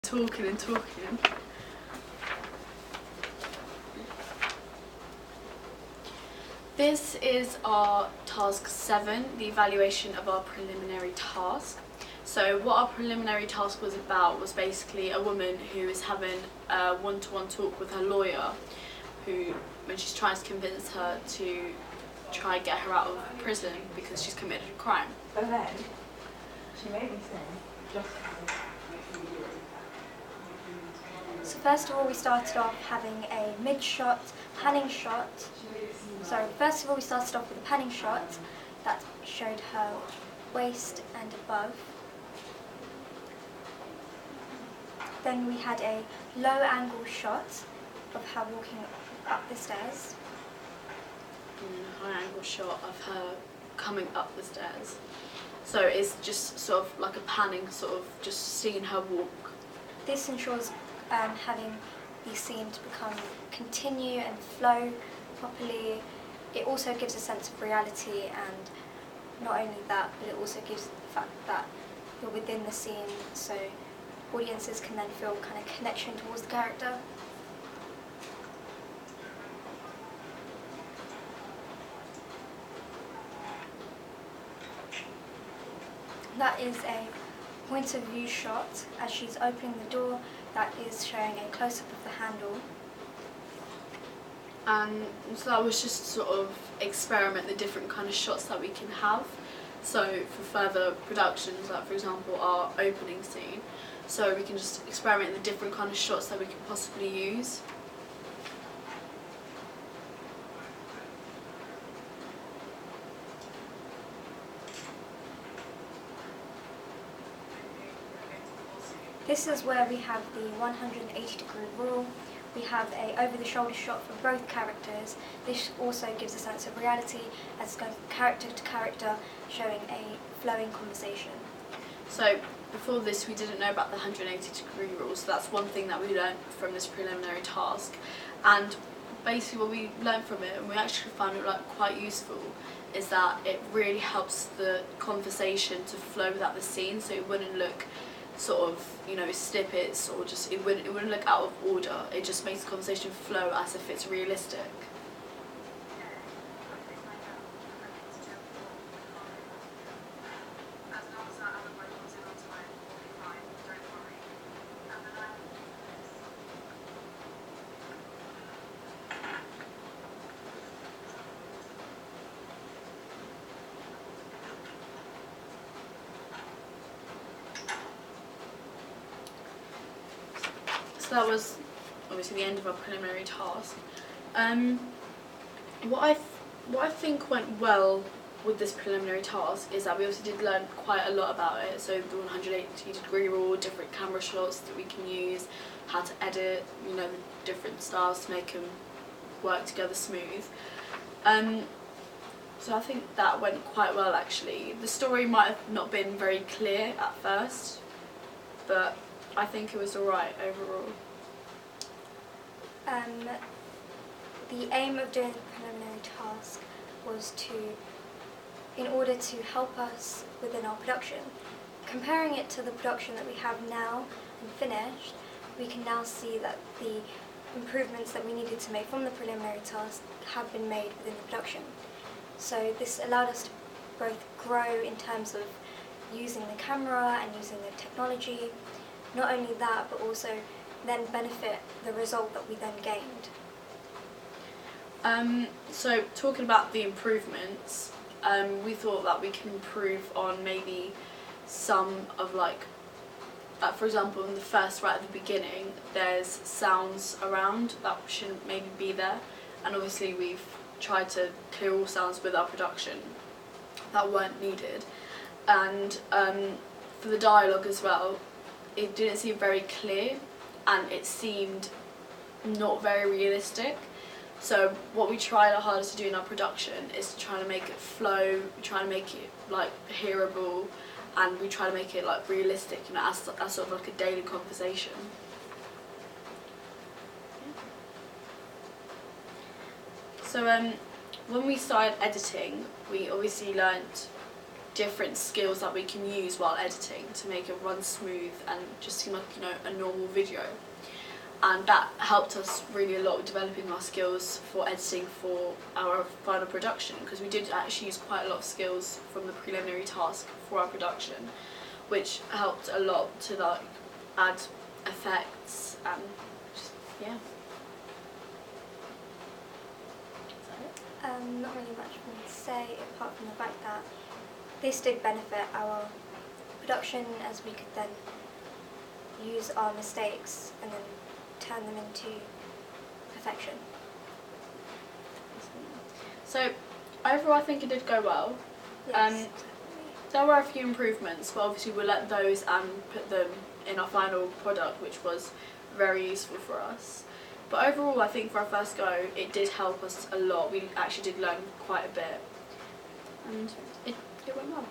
Talking and talking. This is our task 7, the evaluation of our preliminary task. So what our preliminary task was about was basically a woman who is having a one-to-one talk with her lawyer, who, when she's trying to convince her to try and get her out of prison because she's committed a crime. But then, she made me sing just So first of all, we started off having a mid-shot, panning shot. So first of all, we started off with a panning shot that showed her waist and above. Then we had a low-angle shot of her walking up the stairs. And a high-angle shot of her coming up the stairs. So it's just sort of like a panning, sort of just seeing her walk. This ensures having the scene to continue and flow properly. It also gives a sense of reality, and not only that, but it also gives the fact that you're within the scene, so audiences can then feel kind of connection towards the character. That is a point of view shot as she's opening the door. That is showing a close-up of the handle. And so that was just sort of experiment the different kind of shots that we can have. So for further productions, like for example our opening scene, so we can just experiment the different kind of shots that we can possibly use. This is where we have the 180-degree rule. We have a over-the-shoulder shot for both characters. This also gives a sense of reality as it goes character to character, showing a flowing conversation. So before this we didn't know about the 180-degree rule, so that's one thing that we learned from this preliminary task. And basically what we learned from it, and we actually found it quite useful, is that it really helps the conversation to flow without the scene, so it wouldn't look sort of, snippets, or just it wouldn't look out of order. It just makes the conversation flow as if it's realistic. So that was obviously the end of our preliminary task. What I think went well with this preliminary task is that we also did learn quite a lot about it. So the 180-degree rule, different camera shots that we can use, how to edit, the different styles to make them work together smooth. So I think that went quite well actually. The story might have not been very clear at first, but I think it was alright overall. The aim of doing the preliminary task was in order to help us within our production. Comparing it to the production that we have now and finished, we can now see that the improvements that we needed to make from the preliminary task have been made within the production. So this allowed us to both grow in terms of using the camera and using the technology. Not only that, but also then benefit the result that we then gained. So talking about the improvements, we thought that we can improve on maybe some of for example in the first right at the beginning there's sounds around that shouldn't maybe be there, and obviously we've tried to clear all sounds with our production that weren't needed. And for the dialogue as well, it didn't seem very clear and it seemed not very realistic. So what we tried our hardest to do in our production is to try to make it flow, we try to make it hearable, and we try to make it realistic, as sort of a daily conversation. So when we started editing, we obviously learnt different skills that we can use while editing to make it run smooth and just seem like, you know, a normal video. And that helped us really a lot with developing our skills for editing for our final production, because we did actually use quite a lot of skills from the preliminary task for our production, which helped a lot to like add effects and just, yeah. Is that it? Not really much for me to say apart from the fact that this did benefit our production, as we could then use our mistakes and then turn them into perfection. So overall I think it did go well. Yes. There were a few improvements, but obviously we'll let those and put them in our final product, which was very useful for us. But overall I think for our first go it did help us a lot. We actually did learn quite a bit and it went well.